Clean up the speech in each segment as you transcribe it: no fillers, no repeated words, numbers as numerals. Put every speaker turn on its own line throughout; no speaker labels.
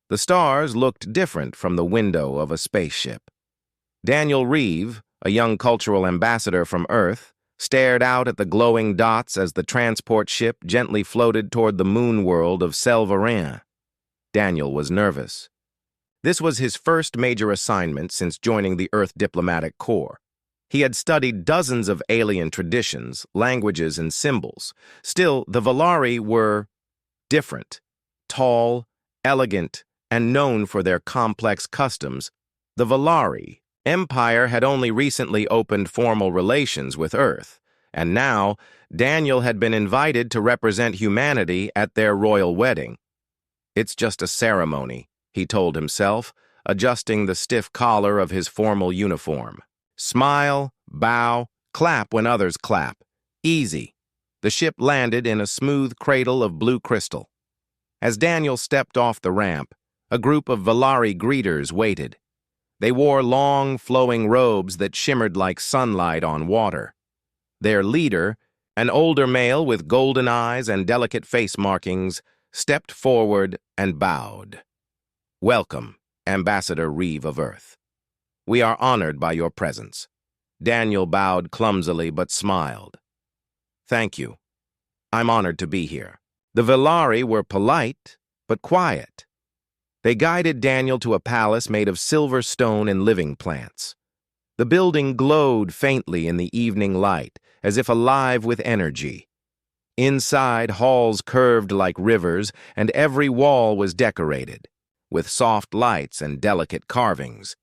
The stars looked different from the window of a spaceship. Daniel Reeve, a young cultural ambassador from Earth, stared out at the glowing dots as the transport ship gently floated toward the moon world of Selvarin. Daniel was nervous. This was his first major assignment since joining the Earth Diplomatic Corps. He had studied dozens of alien traditions, languages, and symbols. Still, the Valari were different, tall, elegant, and known for their complex customs. The Valari Empire had only recently opened formal relations with Earth, and now Daniel had been invited to represent humanity at their royal wedding. "It's just a ceremony," he told himself, adjusting the stiff collar of his formal uniform. Smile, bow, clap when others clap. Easy. The ship landed in a smooth cradle of blue crystal. As Daniel stepped off the ramp, a group of Valari greeters waited. They wore long, flowing robes that shimmered like sunlight on water. Their leader, an older male with golden eyes and delicate face markings, stepped forward and bowed. "Welcome, Ambassador Reeve of Earth. We are honored by your presence." Daniel bowed clumsily but smiled. "Thank you. I'm honored to be here." The Valari were polite but quiet. They guided Daniel to a palace made of silver stone and living plants. The building glowed faintly in the evening light, as if alive with energy. Inside, halls curved like rivers, and every wall was decorated, with soft lights and delicate carvings.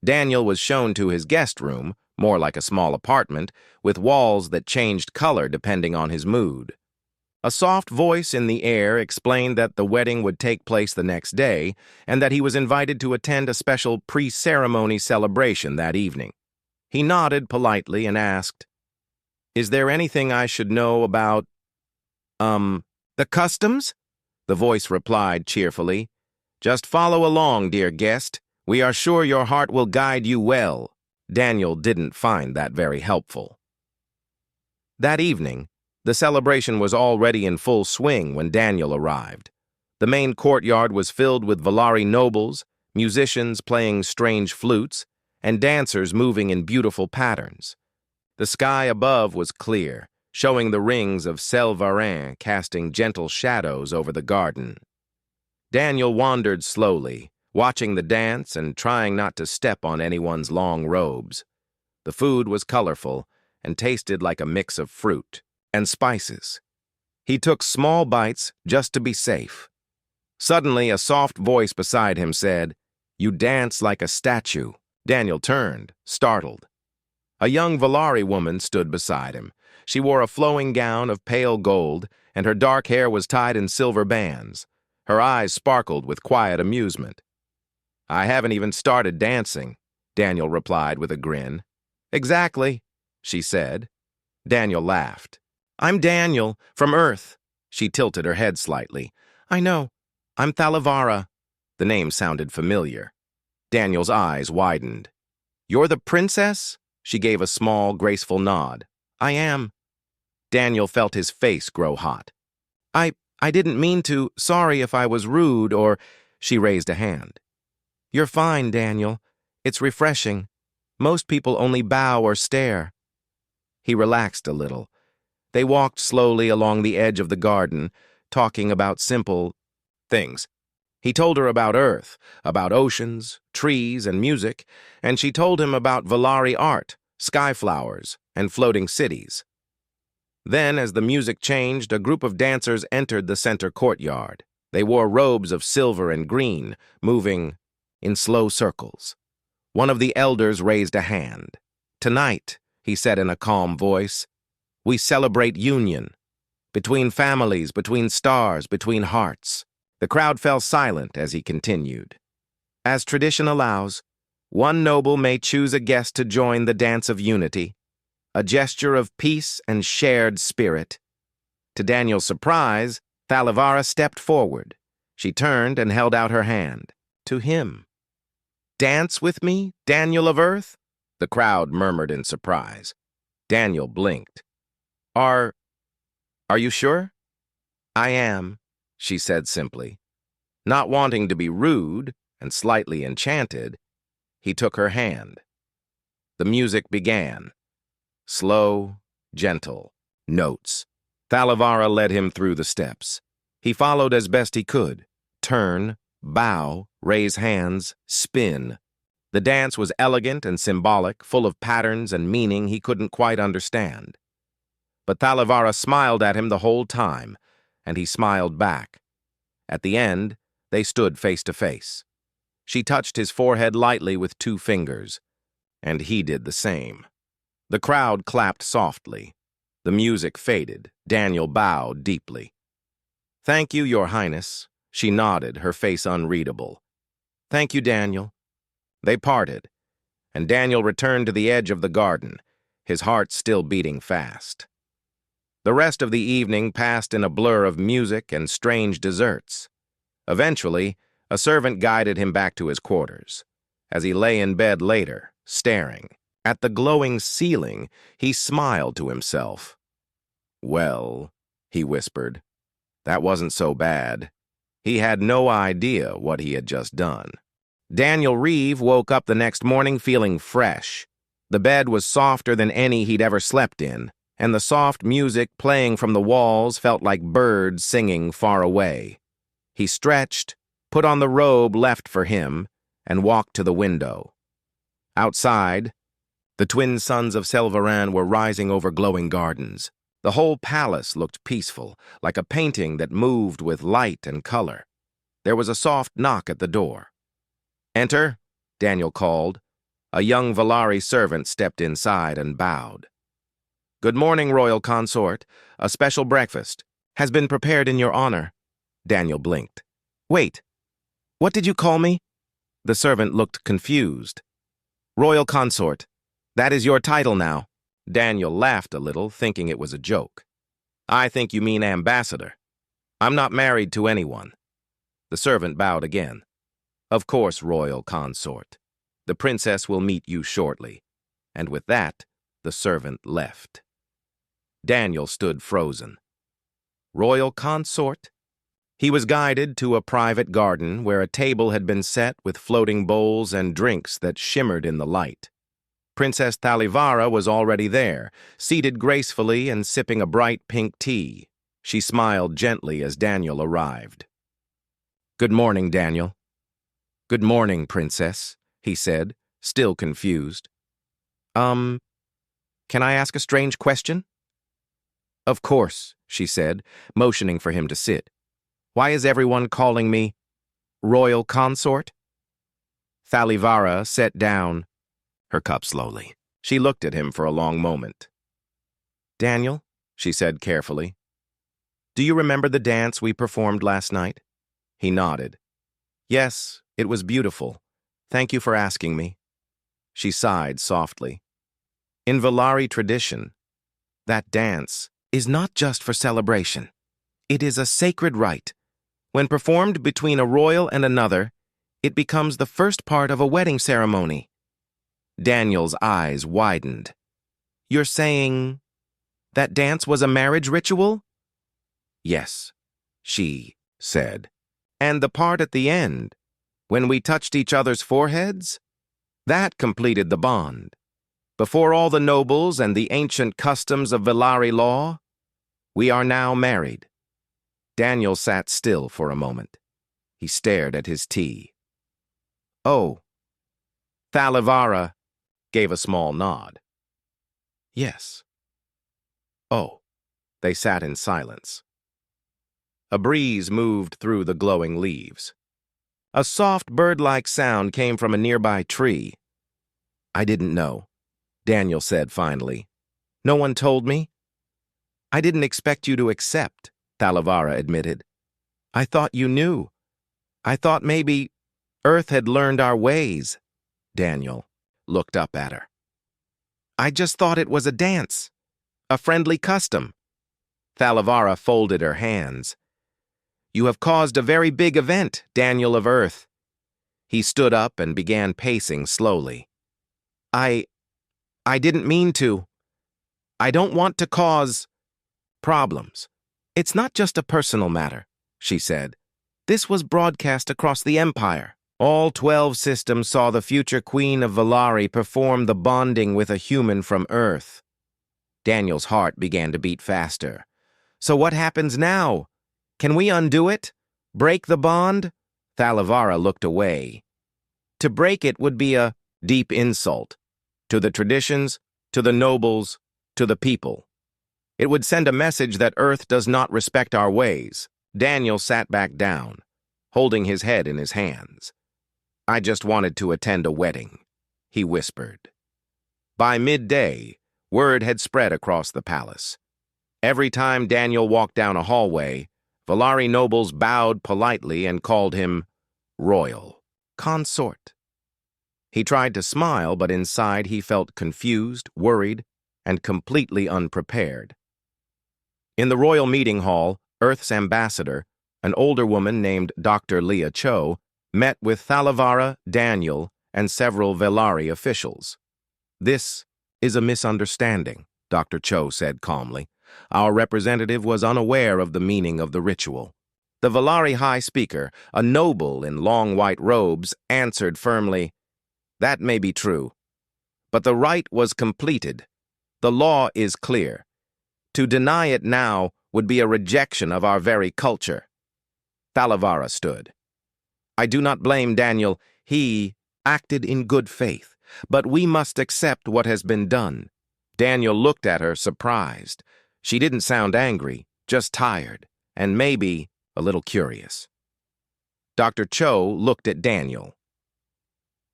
Daniel was shown to his guest room, more like a small apartment, with walls that changed color depending on his mood. A soft voice in the air explained that the wedding would take place the next day and that he was invited to attend a special pre-ceremony celebration that evening. He nodded politely and asked, "Is there anything I should know about, the customs?" The voice replied cheerfully, "Just follow along, dear guest. We are sure your heart will guide you well." Daniel didn't find that very helpful. That evening, the celebration was already in full swing when Daniel arrived. The main courtyard was filled with Valari nobles, musicians playing strange flutes, and dancers moving in beautiful patterns. The sky above was clear, showing the rings of Selvarin casting gentle shadows over the garden. Daniel wandered slowly, watching the dance and trying not to step on anyone's long robes. The food was colorful and tasted like a mix of fruit and spices. He took small bites just to be safe. Suddenly, a soft voice beside him said, "You dance like a statue." Daniel turned, startled. A young Valari woman stood beside him. She wore a flowing gown of pale gold, and her dark hair was tied in silver bands. Her eyes sparkled with quiet amusement. "I haven't even started dancing," Daniel replied with a grin. "Exactly," she said. Daniel laughed. "I'm Daniel, from Earth." She tilted her head slightly. "I know. I'm Thalavara." The name sounded familiar. Daniel's eyes widened. "You're the princess?" She gave a small, graceful nod. "I am." Daniel felt his face grow hot. I didn't mean to. Sorry if I was rude or—" She raised a hand. "You're fine, Daniel. It's refreshing. Most people only bow or stare." He relaxed a little. They walked slowly along the edge of the garden, talking about simple things. He told her about Earth, about oceans, trees, and music, and she told him about Valari art, sky flowers, and floating cities. Then, as the music changed, a group of dancers entered the center courtyard. They wore robes of silver and green, moving in slow circles. One of the elders raised a hand. "Tonight," he said in a calm voice, "we celebrate union. Between families, between stars, between hearts." The crowd fell silent as he continued. "As tradition allows, one noble may choose a guest to join the dance of unity, a gesture of peace and shared spirit." To Daniel's surprise, Thalavara stepped forward. She turned and held out her hand. To him. "Dance with me, Daniel of Earth?" The crowd murmured in surprise. Daniel blinked. Are you sure?" "I am," she said simply. Not wanting to be rude and slightly enchanted, he took her hand. The music began. Slow, gentle, notes. Thalavara led him through the steps. He followed as best he could. Turn, bow, raise hands, spin. The dance was elegant and symbolic, full of patterns and meaning he couldn't quite understand. But Thalavara smiled at him the whole time, and he smiled back. At the end, they stood face to face. She touched his forehead lightly with 2 fingers, and he did the same. The crowd clapped softly. The music faded. Daniel bowed deeply. "Thank you, Your Highness." She nodded, her face unreadable. "Thank you, Daniel." They parted, and Daniel returned to the edge of the garden, his heart still beating fast. The rest of the evening passed in a blur of music and strange desserts. Eventually, a servant guided him back to his quarters. As he lay in bed later, staring at the glowing ceiling, he smiled to himself. "Well," he whispered, "that wasn't so bad." He had no idea what he had just done. Daniel Reeve woke up the next morning feeling fresh. The bed was softer than any he'd ever slept in, and the soft music playing from the walls felt like birds singing far away. He stretched, put on the robe left for him, and walked to the window. Outside, the twin suns of Selvaran were rising over glowing gardens. The whole palace looked peaceful, like a painting that moved with light and color. There was a soft knock at the door. "Enter," Daniel called. A young Valari servant stepped inside and bowed. "Good morning, royal consort. A special breakfast has been prepared in your honor." Daniel blinked. "Wait, what did you call me?" The servant looked confused. "Royal consort. That is your title now." Daniel laughed a little, thinking it was a joke. "I think you mean ambassador. I'm not married to anyone." The servant bowed again. "Of course, royal consort. The princess will meet you shortly." And with that, the servant left. Daniel stood frozen. Royal consort? He was guided to a private garden where a table had been set with floating bowls and drinks that shimmered in the light. Princess Thalavara was already there, seated gracefully and sipping a bright pink tea. She smiled gently as Daniel arrived. "Good morning, Daniel." "Good morning, Princess," he said, still confused. Can I ask a strange question?" "Of course," she said, motioning for him to sit. "Why is everyone calling me royal consort?" Thalavara sat down, her cup slowly. She looked at him for a long moment. "Daniel," she said carefully, "do you remember the dance we performed last night?" He nodded. "Yes, it was beautiful. Thank you for asking me." She sighed softly. "In Valari tradition, that dance is not just for celebration. It is a sacred rite. When performed between a royal and another, it becomes the first part of a wedding ceremony." Daniel's eyes widened. "You're saying that dance was a marriage ritual?" "Yes," she said. "And the part at the end, when we touched each other's foreheads? That completed the bond. Before all the nobles and the ancient customs of Valari law, we are now married." Daniel sat still for a moment. He stared at his tea. "Oh." Thalavara gave a small nod. "Yes." "Oh." They sat in silence. A breeze moved through the glowing leaves. A soft bird-like sound came from a nearby tree. "I didn't know," Daniel said finally. "No one told me." "I didn't expect you to accept," Thalavara admitted. "I thought you knew. I thought maybe Earth had learned our ways." Daniel looked up at her. "I just thought it was a dance, a friendly custom." Thalavara folded her hands. "You have caused a very big event, Daniel of Earth." He stood up and began pacing slowly. I didn't mean to. I don't want to cause problems. It's not just a personal matter," she said. This was broadcast across the Empire. All 12 systems saw the future Queen of Valari perform the bonding with a human from Earth. Daniel's heart began to beat faster. So what happens now? Can we undo it? Break the bond? Thalavara looked away. To break it would be a deep insult. To the traditions, to the nobles, to the people. It would send a message that Earth does not respect our ways. Daniel sat back down, holding his head in his hands. I just wanted to attend a wedding, he whispered. By midday, word had spread across the palace. Every time Daniel walked down a hallway, Valari nobles bowed politely and called him royal consort. He tried to smile, but inside he felt confused, worried, and completely unprepared. In the royal meeting hall, Earth's ambassador, an older woman named Dr. Leah Cho, met with Thalavara, Daniel, and several Valari officials. This is a misunderstanding, Dr. Cho said calmly. Our representative was unaware of the meaning of the ritual. The Valari High Speaker, a noble in long white robes, answered firmly, That may be true, but the rite was completed. The law is clear. To deny it now would be a rejection of our very culture. Thalavara stood. I do not blame Daniel. He acted in good faith, but we must accept what has been done. Daniel looked at her, surprised. She didn't sound angry, just tired, and maybe a little curious. Dr. Cho looked at Daniel.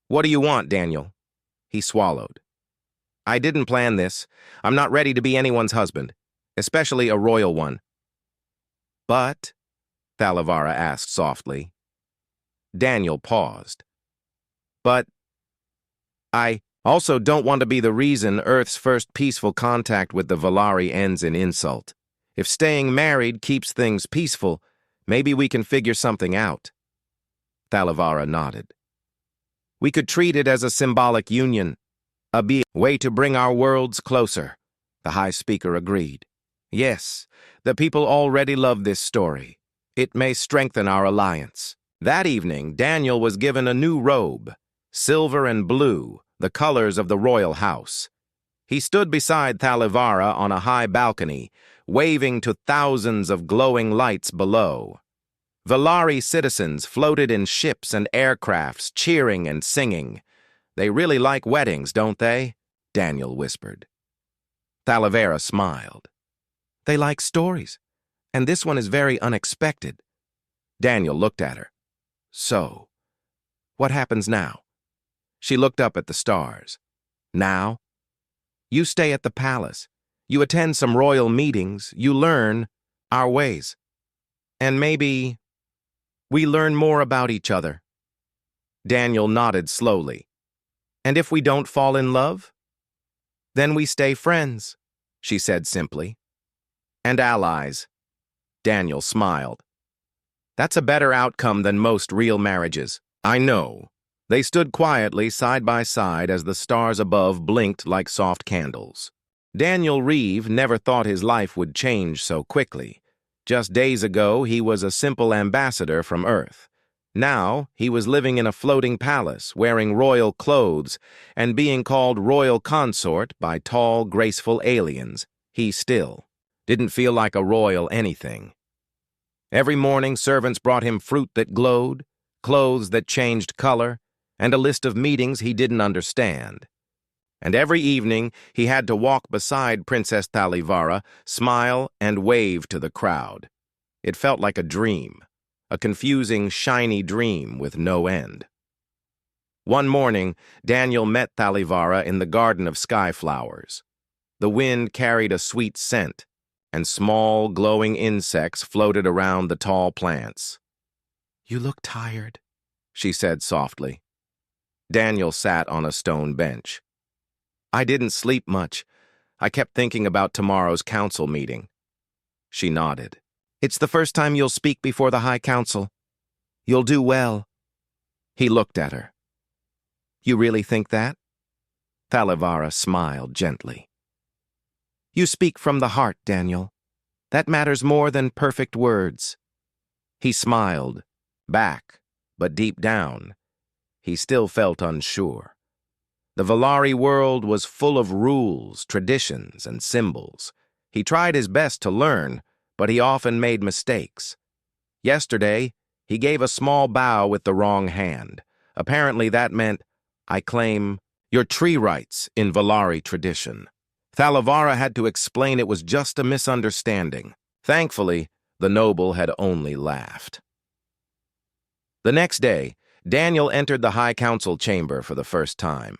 What do you want, Daniel? He swallowed. I didn't plan this. I'm not ready to be anyone's husband, especially a royal one. But, Thalavara asked softly. Daniel paused. But I also don't want to be the reason Earth's first peaceful contact with the Valari ends in insult. If staying married keeps things peaceful, maybe we can figure something out. Thalavara nodded. We could treat it as a symbolic union, a way to bring our worlds closer, the High Speaker agreed. Yes, the people already love this story. It may strengthen our alliance. That evening, Daniel was given a new robe, silver and blue, the colors of the royal house. He stood beside Thalavara on a high balcony, waving to thousands of glowing lights below. Valari citizens floated in ships and aircrafts, cheering and singing. They really like weddings, don't they? Daniel whispered. Thalavara smiled. They like stories, and this one is very unexpected. Daniel looked at her. So, what happens now? She looked up at the stars. Now? You stay at the palace. You attend some royal meetings. You learn our ways. And maybe we learn more about each other. Daniel nodded slowly. And if we don't fall in love? Then we stay friends, she said simply. And allies. Daniel smiled. That's a better outcome than most real marriages. I know. They stood quietly side by side as the stars above blinked like soft candles. Daniel Reeve never thought his life would change so quickly. Just days ago, he was a simple ambassador from Earth. Now, he was living in a floating palace, wearing royal clothes, and being called royal consort by tall, graceful aliens. He still didn't feel like a royal anything. Every morning, servants brought him fruit that glowed, clothes that changed color, and a list of meetings he didn't understand. And every evening, he had to walk beside Princess Thalavara, smile and wave to the crowd. It felt like a dream, a confusing, shiny dream with no end. One morning, Daniel met Thalavara in the garden of sky flowers. The wind carried a sweet scent, and small, glowing insects floated around the tall plants. You look tired, she said softly. Daniel sat on a stone bench. I didn't sleep much. I kept thinking about tomorrow's council meeting. She nodded. It's the first time you'll speak before the High Council. You'll do well. He looked at her. You really think that? Thalavara smiled gently. You speak from the heart, Daniel. That matters more than perfect words. He smiled, back, but deep down, he still felt unsure. The Valari world was full of rules, traditions, and symbols. He tried his best to learn, but he often made mistakes. Yesterday, he gave a small bow with the wrong hand. Apparently that meant, "I claim your tree rights in Valari tradition." Thalavara had to explain it was just a misunderstanding. Thankfully, the noble had only laughed. The next day, Daniel entered the High Council chamber for the first time.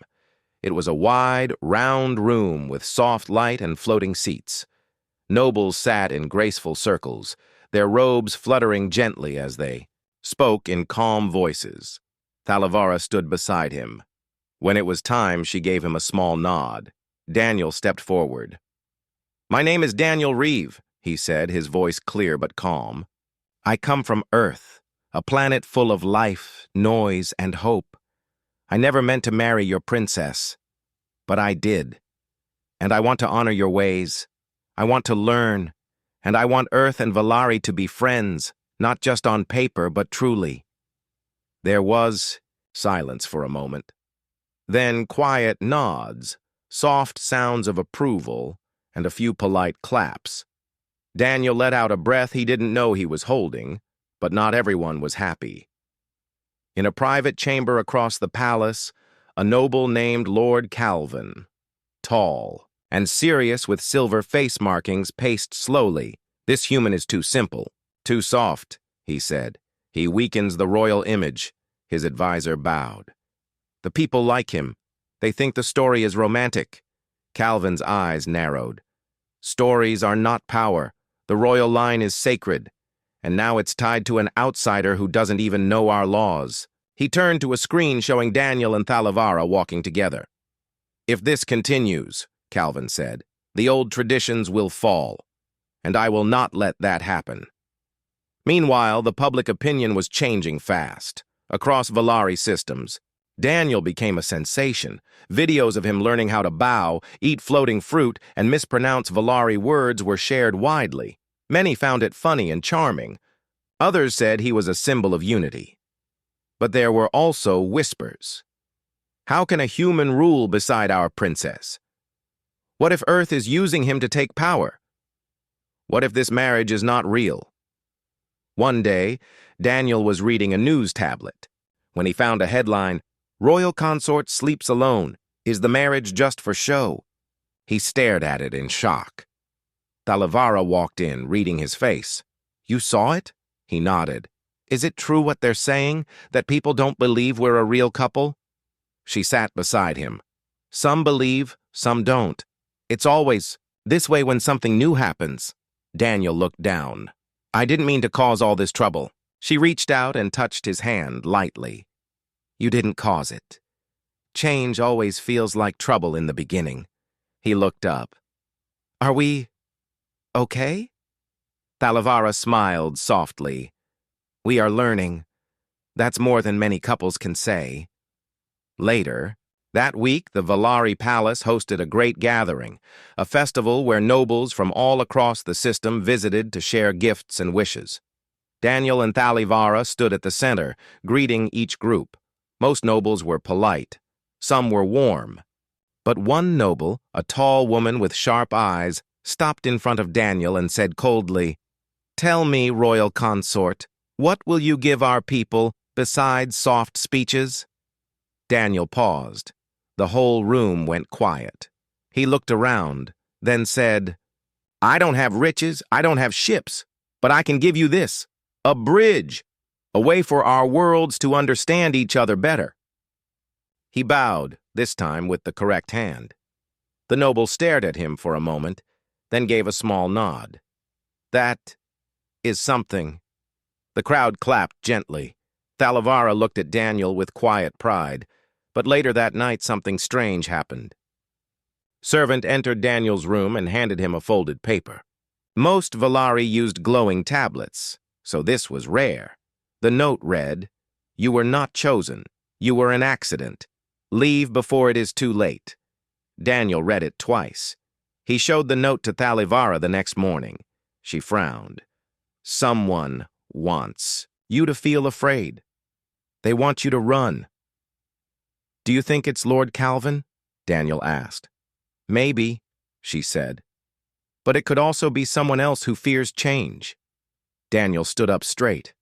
It was a wide, round room with soft light and floating seats. Nobles sat in graceful circles, their robes fluttering gently as they spoke in calm voices. Thalavara stood beside him. When it was time, she gave him a small nod. Daniel stepped forward. "My name is Daniel Reeve," he said, his voice clear but calm. "I come from Earth, a planet full of life, noise, and hope. I never meant to marry your princess, but I did. And I want to honor your ways. I want to learn, and I want Earth and Valari to be friends, not just on paper, but truly." There was silence for a moment. Then quiet nods, soft sounds of approval, and a few polite claps. Daniel let out a breath he didn't know he was holding, but not everyone was happy. In a private chamber across the palace, a noble named Lord Calvin, tall and serious with silver face markings, paced slowly. "This human is too simple, too soft," he said. "He weakens the royal image." His advisor bowed. "The people like him. They think the story is romantic." Calvin's eyes narrowed. "Stories are not power. The royal line is sacred. And now it's tied to an outsider who doesn't even know our laws." He turned to a screen showing Daniel and Thalavara walking together. "If this continues," Calvin said, "the old traditions will fall, and I will not let that happen." Meanwhile, the public opinion was changing fast. Across Valari systems, Daniel became a sensation. Videos of him learning how to bow, eat floating fruit, and mispronounce Valari words were shared widely. Many found it funny and charming. Others said he was a symbol of unity. But there were also whispers. How can a human rule beside our princess? What if Earth is using him to take power? What if this marriage is not real? One day, Daniel was reading a news tablet when he found a headline, "Royal consort sleeps alone. Is the marriage just for show?" He stared at it in shock. Thalavara walked in, reading his face. "You saw it?" He nodded. "Is it true what they're saying, that people don't believe we're a real couple?" She sat beside him. "Some believe, some don't. It's always this way when something new happens." Daniel looked down. "I didn't mean to cause all this trouble." She reached out and touched his hand lightly. "You didn't cause it. Change always feels like trouble in the beginning." He looked up. "Are we okay?" Thalavara smiled softly. "We are learning. That's more than many couples can say." Later, that week, the Valari Palace hosted a great gathering, a festival where nobles from all across the system visited to share gifts and wishes. Daniel and Thalavara stood at the center, greeting each group. Most nobles were polite. Some were warm. But one noble, a tall woman with sharp eyes, stopped in front of Daniel and said coldly, "Tell me, royal consort, what will you give our people besides soft speeches?" Daniel paused. The whole room went quiet. He looked around, then said, "I don't have riches, I don't have ships, but I can give you this, a bridge, a way for our worlds to understand each other better." He bowed, this time with the correct hand. The noble stared at him for a moment, then gave a small nod. "That is something." The crowd clapped gently. Thalavara looked at Daniel with quiet pride, but later that night something strange happened. Servant entered Daniel's room and handed him a folded paper. Most Valari used glowing tablets, so this was rare. The note read, "You were not chosen. You were an accident. Leave before it is too late." Daniel read it twice. He showed the note to Thalavara the next morning. She frowned. "Someone wants You to feel afraid. They want you to run. Do you think it's Lord Calvin? Daniel asked. Maybe, she said. But it could also be someone else who fears change. Daniel stood up straight.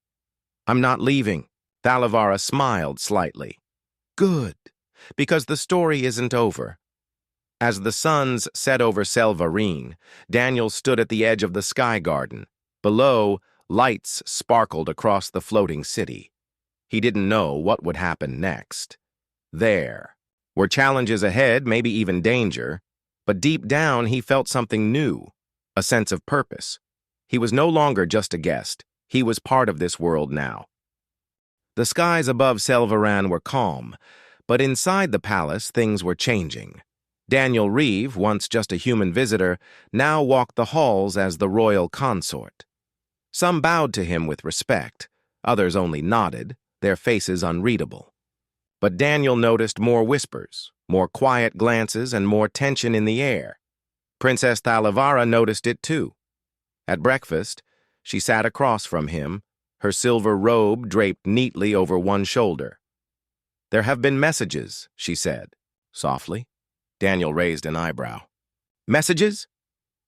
I'm not leaving. Thalavara smiled slightly. Good, because the story isn't over. As the suns set over Selvarine, Daniel stood at the edge of the sky garden. Below, lights sparkled across the floating city. He didn't know what would happen next. There were challenges ahead, maybe even danger, but deep down he felt something new, a sense of purpose. He was no longer just a guest. He was part of this world now. The skies above Selvaran were calm, but inside the palace things were changing. Daniel Reeve, once just a human visitor, now walked the halls as the royal consort. Some bowed to him with respect, others only nodded, their faces unreadable. But Daniel noticed more whispers, more quiet glances, and more tension in the air. Princess Thalavara noticed it too. At breakfast, she sat across from him, her silver robe draped neatly over one shoulder. There have been messages, she said, softly. Daniel raised an eyebrow. Messages?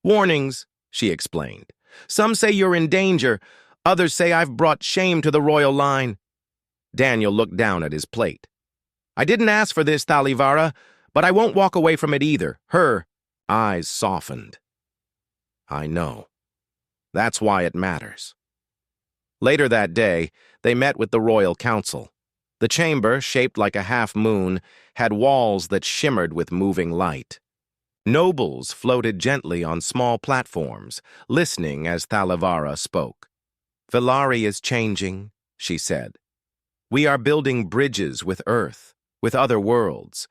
Warnings, she explained. Some say you're in danger, others say I've brought shame to the royal line. Daniel looked down at his plate. I didn't ask for this, Thalavara, but I won't walk away from it either. Her eyes softened. I know. That's why it matters. Later that day, they met with the royal council. The chamber, shaped like a half-moon, had walls that shimmered with moving light. Nobles floated gently on small platforms, listening as Thalavara spoke. Villari is changing, she said. We are building bridges with Earth, with other worlds.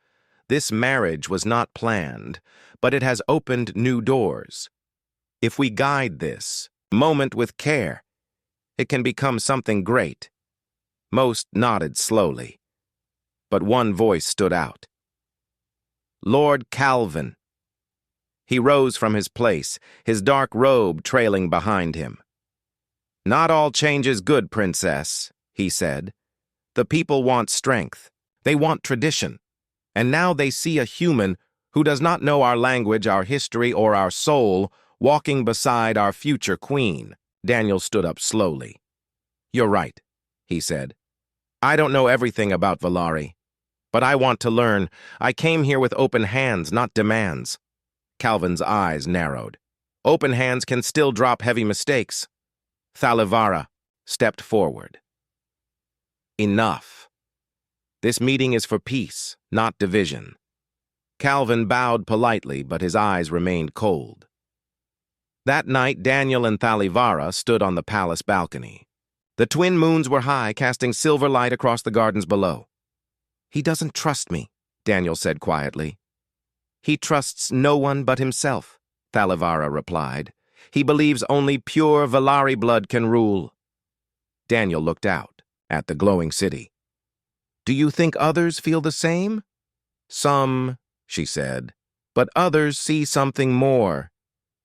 This marriage was not planned, but it has opened new doors. If we guide this moment with care, it can become something great. Most nodded slowly, but one voice stood out. Lord Calvin. He rose from his place, his dark robe trailing behind him. Not all change is good, Princess, he said. The people want strength. They want tradition. And now they see a human who does not know our language, our history, or our soul walking beside our future queen. Daniel stood up slowly. You're right, he said. I don't know everything about Villari, but I want to learn. I came here with open hands, not demands. Calvin's eyes narrowed. Open hands can still drop heavy mistakes. Thalavara stepped forward. Enough. This meeting is for peace, not division. Calvin bowed politely, but his eyes remained cold. That night, Daniel and Thalavara stood on the palace balcony. The twin moons were high, casting silver light across the gardens below. He doesn't trust me, Daniel said quietly. He trusts no one but himself, Thalavara replied. He believes only pure Villari blood can rule. Daniel looked out at the glowing city. Do you think others feel the same? Some, she said, but others see something more.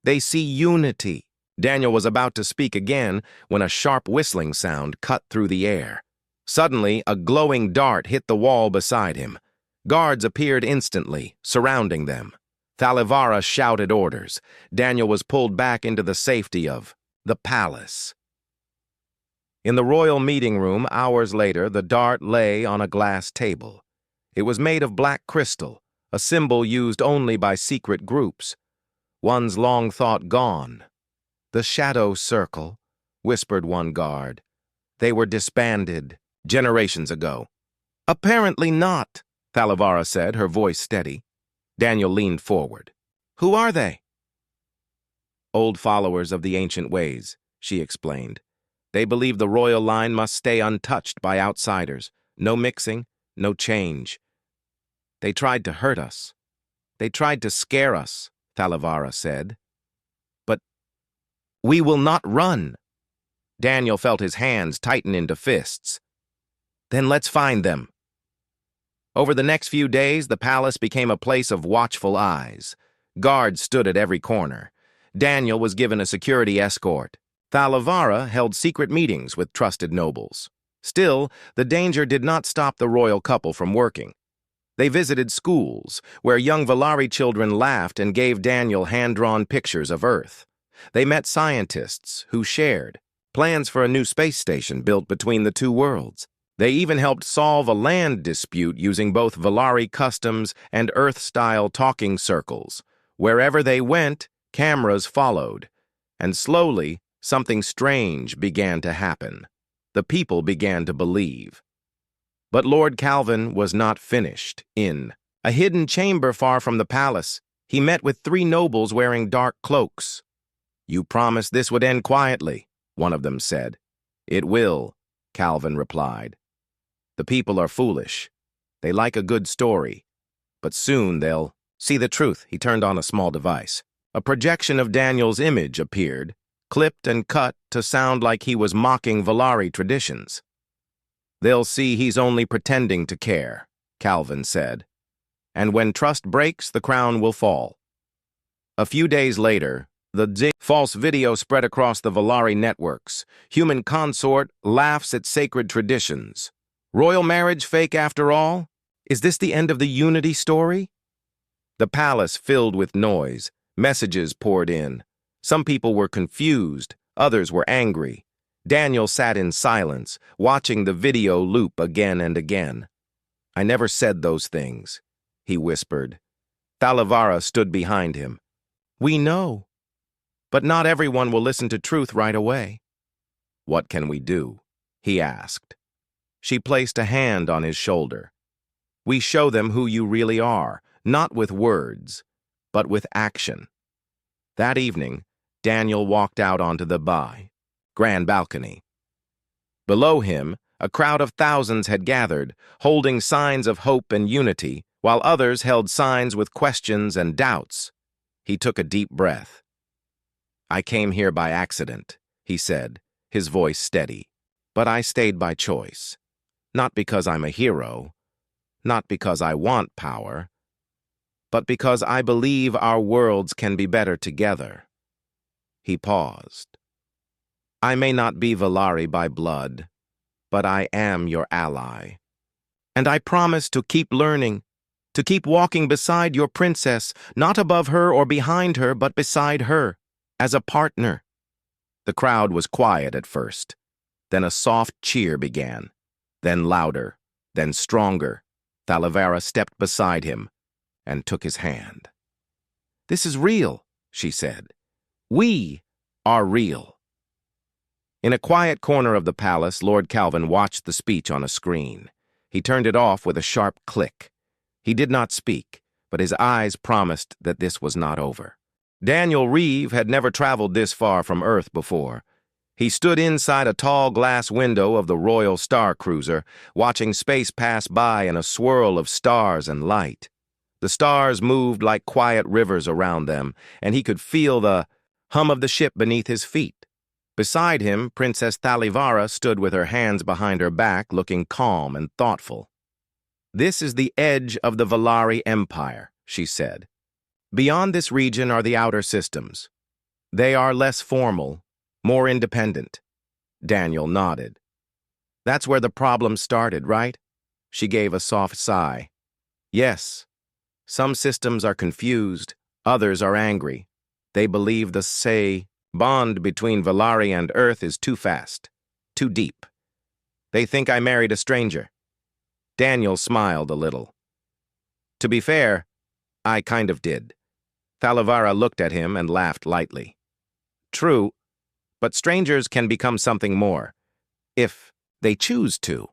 They see unity. Daniel was about to speak again when a sharp whistling sound cut through the air. Suddenly, a glowing dart hit the wall beside him. Guards appeared instantly, surrounding them. Thalavara shouted orders. Daniel was pulled back into the safety of the palace. In the royal meeting room, hours later, the dart lay on a glass table. It was made of black crystal, a symbol used only by secret groups. One's long thought gone. The shadow circle, whispered one guard. They were disbanded generations ago. Apparently not, Thalavara said, her voice steady. Daniel leaned forward. Who are they? Old followers of the ancient ways, she explained. They believe the royal line must stay untouched by outsiders. No mixing, no change. They tried to hurt us. They tried to scare us, Thalavara said. But we will not run. Daniel felt his hands tighten into fists. Then let's find them. Over the next few days, the palace became a place of watchful eyes. Guards stood at every corner. Daniel was given a security escort. Thalavara held secret meetings with trusted nobles. Still, the danger did not stop the royal couple from working. They visited schools, where young Valari children laughed and gave Daniel hand-drawn pictures of Earth. They met scientists who shared plans for a new space station built between the two worlds. They even helped solve a land dispute using both Valari customs and Earth-style talking circles. Wherever they went, cameras followed. And slowly, something strange began to happen. The people began to believe. But Lord Calvin was not finished. In a hidden chamber far from the palace, he met with 3 nobles wearing dark cloaks. "You promised this would end quietly," one of them said. "It will," Calvin replied. "The people are foolish. They like a good story. But soon they'll see the truth." He turned on a small device. A projection of Daniel's image appeared, clipped and cut to sound like he was mocking Valari traditions. "They'll see he's only pretending to care," Calvin said. "And when trust breaks, the crown will fall." A few days later, the false video spread across the Valari networks. Human consort laughs at sacred traditions. Royal marriage fake after all? Is this the end of the unity story? The palace filled with noise. Messages poured in. Some people were confused, others were angry. Daniel sat in silence, watching the video loop again and again. "I never said those things," he whispered. Thalavara stood behind him. "We know. But not everyone will listen to truth right away." "What can we do?" he asked. She placed a hand on his shoulder. "We show them who you really are, not with words, but with action." That evening, Daniel walked out onto the grand balcony. Below him, a crowd of thousands had gathered, holding signs of hope and unity, while others held signs with questions and doubts. He took a deep breath. "I came here by accident," he said, his voice steady. "But I stayed by choice. Not because I'm a hero, not because I want power, but because I believe our worlds can be better together." He paused. "I may not be Valari by blood, but I am your ally. And I promise to keep learning, to keep walking beside your princess, not above her or behind her, but beside her, as a partner." The crowd was quiet at first. Then a soft cheer began. Then louder, then stronger. Thalavara stepped beside him and took his hand. "This is real," she said. "We are real." In a quiet corner of the palace, Lord Calvin watched the speech on a screen. He turned it off with a sharp click. He did not speak, but his eyes promised that this was not over. Daniel Reeve had never traveled this far from Earth before. He stood inside a tall glass window of the Royal Star Cruiser, watching space pass by in a swirl of stars and light. The stars moved like quiet rivers around them, and he could feel the hum of the ship beneath his feet. Beside him, Princess Thalavara stood with her hands behind her back, looking calm and thoughtful. "This is the edge of the Valari Empire," she said. "Beyond this region are the outer systems. They are less formal, more independent." Daniel nodded. "That's where the problem started, right?" She gave a soft sigh. "Yes. Some systems are confused, others are angry. They believe the bond between Valari and Earth is too fast, too deep. They think I married a stranger." Daniel smiled a little. "To be fair, I kind of did." Thalavara looked at him and laughed lightly. "True, but strangers can become something more, if they choose to."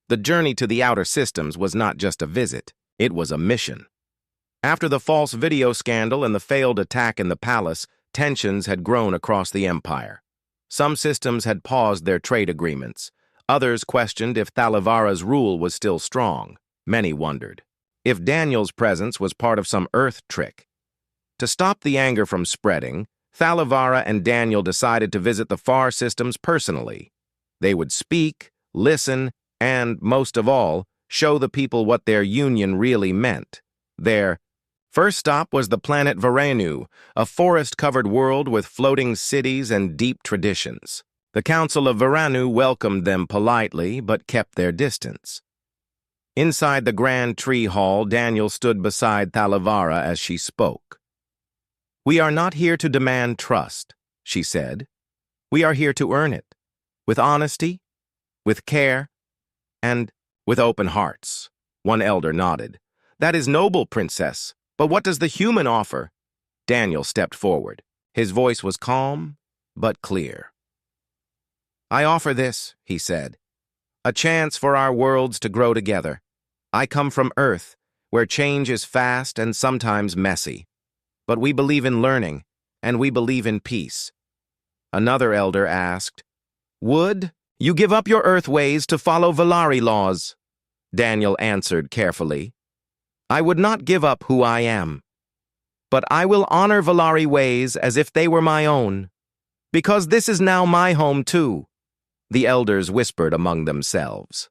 The journey to the outer systems was not just a visit, it was a mission. After the false video scandal and the failed attack in the palace, tensions had grown across the empire. Some systems had paused their trade agreements. Others questioned if Thalavara's rule was still strong. Many wondered if Daniel's presence was part of some Earth trick. To stop the anger from spreading, Thalavara and Daniel decided to visit the far systems personally. They would speak, listen, and, most of all, show the people what their union really meant, their First stop was the planet Varanu, a forest-covered world with floating cities and deep traditions. The Council of Varanu welcomed them politely, but kept their distance. Inside the grand tree hall, Daniel stood beside Thalavara as she spoke. "We are not here to demand trust," she said. "We are here to earn it, with honesty, with care, and with open hearts." One elder nodded. "That is noble, Princess. But what does the human offer?" Daniel stepped forward. His voice was calm, but clear. "I offer this," he said, "a chance for our worlds to grow together. I come from Earth, where change is fast and sometimes messy. But we believe in learning, and we believe in peace." Another elder asked, "Would you give up your Earth ways to follow Valari laws?" Daniel answered carefully, "I would not give up who I am. But I will honor Valari ways as if they were my own, because this is now my home too," the elders whispered among themselves.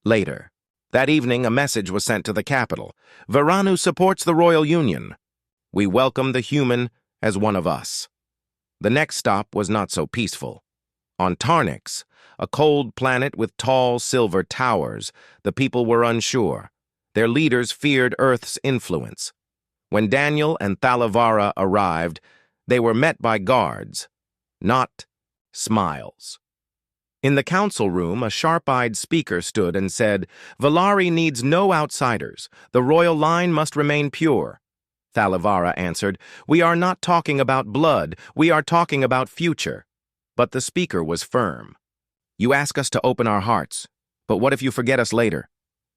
Later, that evening, a message was sent to the capital. "Varanu supports the Royal Union. We welcome the human as one of us." The next stop was not so peaceful. On Tarnix, a cold planet with tall silver towers, the people were unsure. Their leaders feared Earth's influence. When Daniel and Thalavara arrived, they were met by guards, not smiles. In the council room, a sharp-eyed speaker stood and said, "Valari needs no outsiders. The royal line must remain pure." Thalavara answered, "We are not talking about blood. We are talking about future." But the speaker was firm. "You ask us to open our hearts, but what if you forget us later?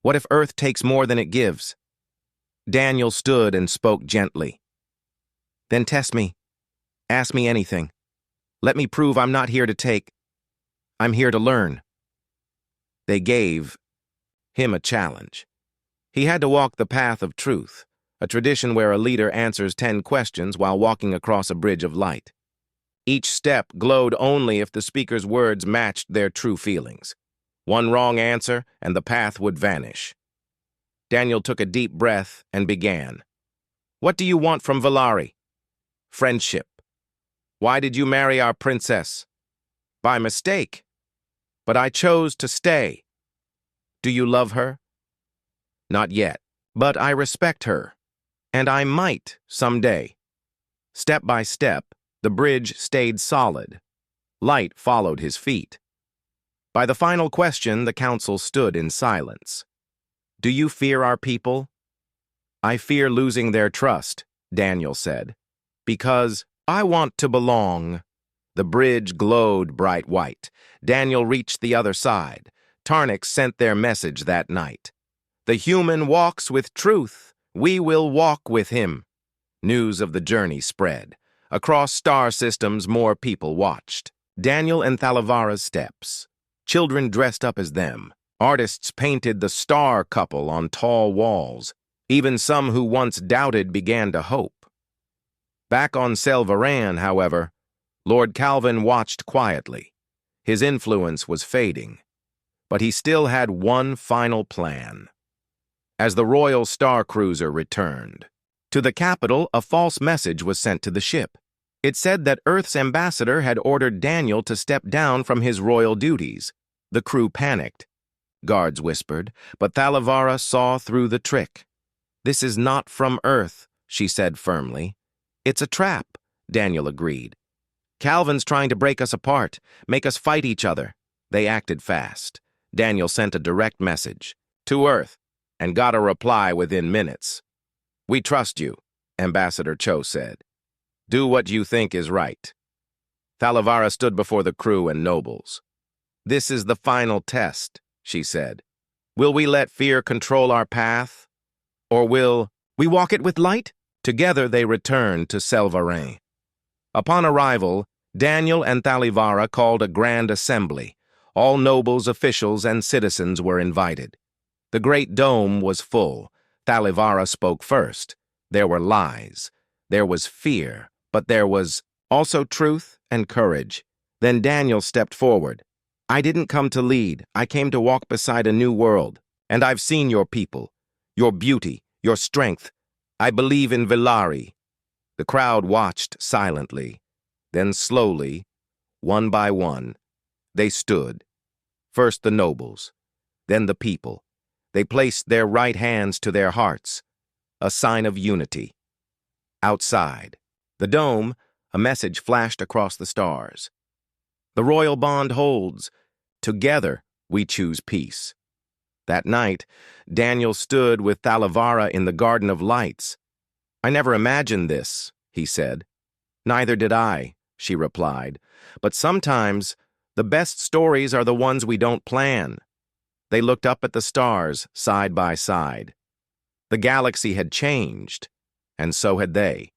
What if Earth takes more than it gives?" Daniel stood and spoke gently. "Then test me. Ask me anything. Let me prove I'm not here to take. I'm here to learn." They gave him a challenge. He had to walk the path of truth, a tradition where a leader answers 10 questions while walking across a bridge of light. Each step glowed only if the speaker's words matched their true feelings. One wrong answer, and the path would vanish. Daniel took a deep breath and began. "What do you want from Valari?" "Friendship." "Why did you marry our princess?" "By mistake. But I chose to stay." "Do you love her?" "Not yet, but I respect her, and I might someday." Step by step, the bridge stayed solid. Light followed his feet. By the final question, the council stood in silence. "Do you fear our people?" "I fear losing their trust," Daniel said, "because I want to belong." The bridge glowed bright white. Daniel reached the other side. Tarnix sent their message that night. "The human walks with truth. We will walk with him." News of the journey spread. Across star systems, more people watched. Daniel and Thalavara's steps. Children dressed up as them. Artists painted the star couple on tall walls. Even some who once doubted began to hope. Back on Selvaran, however, Lord Calvin watched quietly. His influence was fading, but he still had one final plan. As the Royal Star Cruiser returned to the capital, a false message was sent to the ship. It said that Earth's ambassador had ordered Daniel to step down from his royal duties. The crew panicked. Guards whispered, but Thalavara saw through the trick. "This is not from Earth," she said firmly. "It's a trap," Daniel agreed. "Calvin's trying to break us apart, make us fight each other." They acted fast. Daniel sent a direct message to Earth and got a reply within minutes. "We trust you," Ambassador Cho said. "Do what you think is right." Thalavara stood before the crew and nobles. "This is the final test," she said. "Will we let fear control our path? Or will we walk it with light?" Together they returned to Selvaran. Upon arrival, Daniel and Thalavara called a grand assembly. All nobles, officials, and citizens were invited. The great dome was full. Thalavara spoke first. There were lies. There was fear. But there was also truth and courage. Then Daniel stepped forward. "I didn't come to lead. I came to walk beside a new world. And I've seen your people, your beauty, your strength. I believe in Villari." The crowd watched silently. Then slowly, one by one, they stood. First the nobles, then the people. They placed their right hands to their hearts, a sign of unity. Outside, the dome, a message flashed across the stars. "The royal bond holds. Together, we choose peace." That night, Daniel stood with Thalavara in the Garden of Lights. "I never imagined this," he said. "Neither did I," she replied. "But sometimes, the best stories are the ones we don't plan." They looked up at the stars, side by side. The galaxy had changed, and so had they.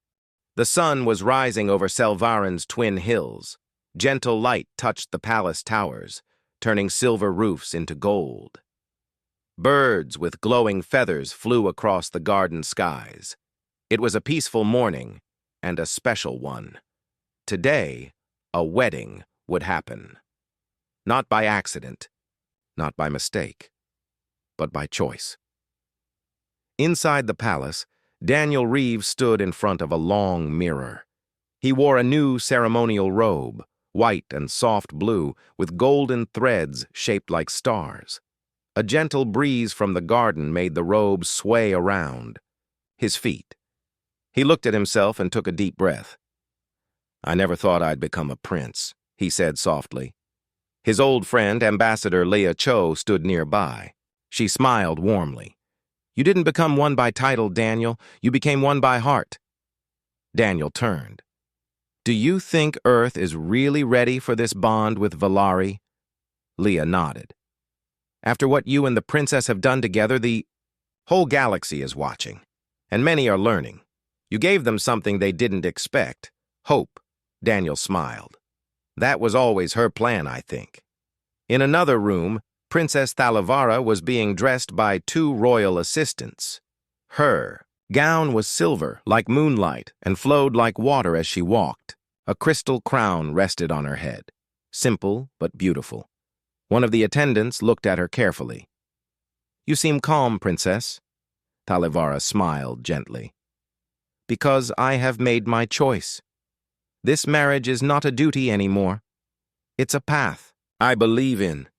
The sun was rising over Selvarin's twin hills. Gentle light touched the palace towers, turning silver roofs into gold. Birds with glowing feathers flew across the garden skies. It was a peaceful morning, and a special one. Today, a wedding would happen. Not by accident, not by mistake, but by choice. Inside the palace, Daniel Reeves stood in front of a long mirror. He wore a new ceremonial robe, white and soft blue, with golden threads shaped like stars. A gentle breeze from the garden made the robe sway around his feet. He looked at himself and took a deep breath. "I never thought I'd become a prince," he said softly. His old friend, Ambassador Leah Cho, stood nearby. She smiled warmly. "You didn't become one by title, Daniel. You became one by heart." Daniel turned. "Do you think Earth is really ready for this bond with Villari?" Leah nodded. "After what you and the princess have done together, the whole galaxy is watching, and many are learning. You gave them something they didn't expect, hope." Daniel smiled. "That was always her plan, I think." In another room, Princess Thalavara was being dressed by two royal assistants. Her gown was silver, like moonlight, and flowed like water as she walked. A crystal crown rested on her head, simple but beautiful. One of the attendants looked at her carefully. "You seem calm, Princess." Thalavara smiled gently. "Because I have made my choice. This marriage is not a duty anymore. It's a path I believe in."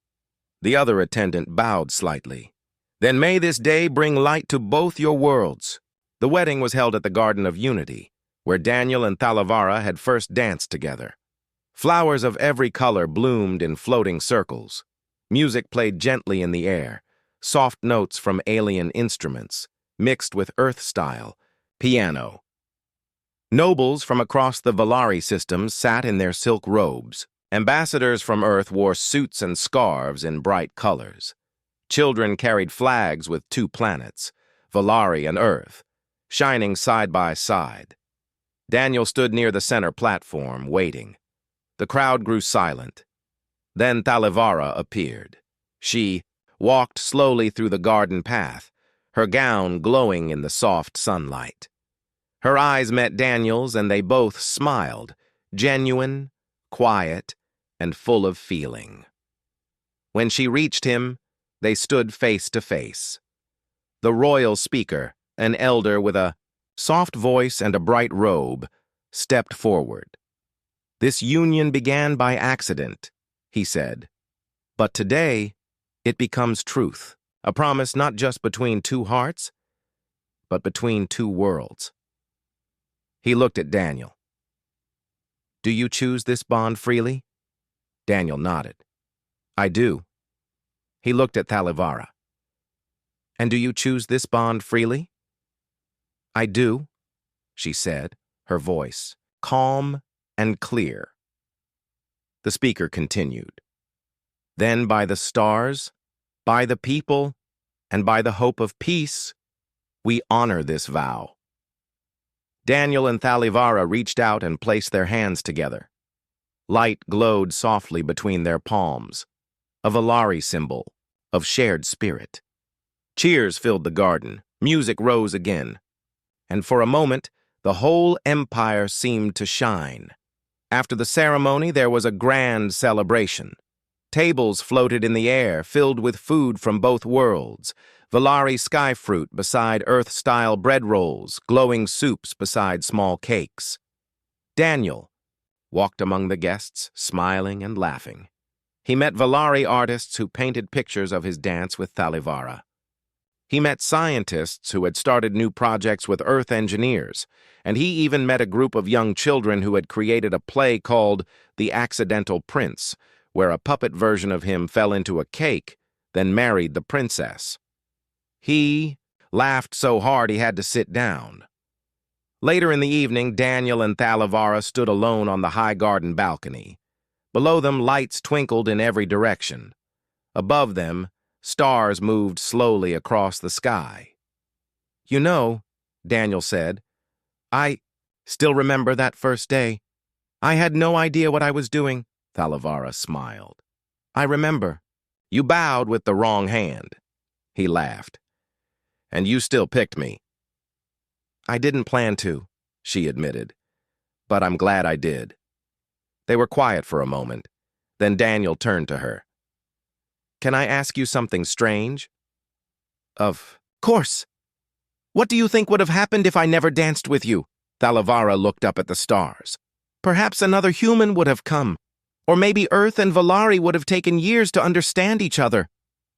The other attendant bowed slightly. "Then may this day bring light to both your worlds." The wedding was held at the Garden of Unity, where Daniel and Thalavara had first danced together. Flowers of every color bloomed in floating circles. Music played gently in the air, soft notes from alien instruments, mixed with Earth-style piano. Nobles from across the Villari systems sat in their silk robes. Ambassadors from Earth wore suits and scarves in bright colors. Children carried flags with two planets, Villari and Earth, shining side by side. Daniel stood near the center platform, waiting. The crowd grew silent. Then Thalavara appeared. She walked slowly through the garden path, her gown glowing in the soft sunlight. Her eyes met Daniel's, and they both smiled, genuine, quiet, and full of feeling. When she reached him, they stood face to face. The royal speaker, an elder with a soft voice and a bright robe, stepped forward. "This union began by accident," he said. "But today, it becomes truth, a promise not just between two hearts, but between two worlds." He looked at Daniel. "Do you choose this bond freely?" Daniel nodded. "I do." He looked at Thalavara. "And do you choose this bond freely?" "I do," she said, her voice calm and clear. The speaker continued. "Then by the stars, by the people, and by the hope of peace, we honor this vow." Daniel and Thalavara reached out and placed their hands together. Light glowed softly between their palms, a Villari symbol of shared spirit. Cheers filled the garden, music rose again, and for a moment, the whole empire seemed to shine. After the ceremony, there was a grand celebration. Tables floated in the air, filled with food from both worlds, Valari sky fruit beside Earth-style bread rolls, glowing soups beside small cakes. Daniel walked among the guests, smiling and laughing. He met Valari artists who painted pictures of his dance with Thalivara. He met scientists who had started new projects with Earth engineers, and he even met a group of young children who had created a play called The Accidental Prince, where a puppet version of him fell into a cake, then married the princess. He laughed so hard he had to sit down. Later in the evening, Daniel and Thalivara stood alone on the high garden balcony. Below them, lights twinkled in every direction. Above them, stars moved slowly across the sky. "You know," Daniel said, "I still remember that first day. I had no idea what I was doing." Thalivara smiled. "I remember. You bowed with the wrong hand." He laughed. "And you still picked me." "I didn't plan to," she admitted, "but I'm glad I did." They were quiet for a moment. Then Daniel turned to her. "Can I ask you something strange?" "Of course. What do you think would have happened if I never danced with you?" Thalivara looked up at the stars. "Perhaps another human would have come. Or maybe Earth and Valari would have taken years to understand each other.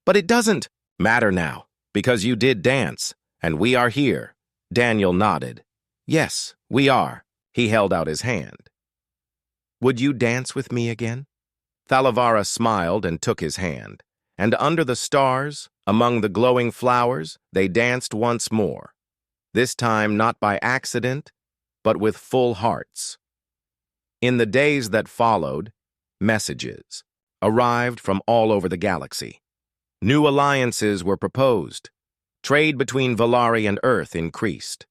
But it doesn't matter now, because you did dance, and we are here." Daniel nodded. "Yes, we are." He held out his hand. "Would you dance with me again?" Thalivara smiled and took his hand, and under the stars, among the glowing flowers, they danced once more, this time not by accident, but with full hearts. In the days that followed, messages arrived from all over the galaxy. New alliances were proposed. Trade between Valari and Earth increased.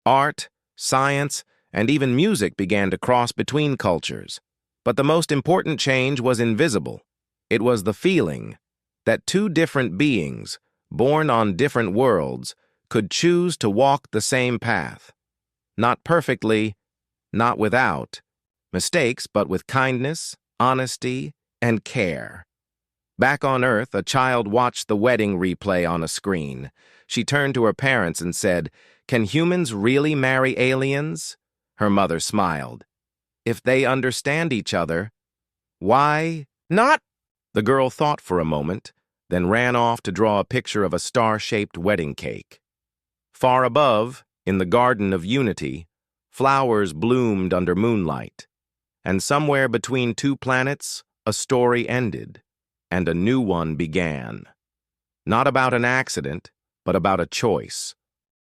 Art, science, and even music began to cross between cultures. But the most important change was invisible. It was the feeling that two different beings, born on different worlds, could choose to walk the same path. Not perfectly, not without mistakes, but with kindness, honesty, and care. Back on Earth, a child watched the wedding replay on a screen. She turned to her parents and said, "Can humans really marry aliens?" Her mother smiled. "If they understand each other, why not?" The girl thought for a moment, then ran off to draw a picture of a star-shaped wedding cake. Far above, in the Garden of Unity, flowers bloomed under moonlight. And somewhere between two planets, a story ended, and a new one began. Not about an accident, but about a choice.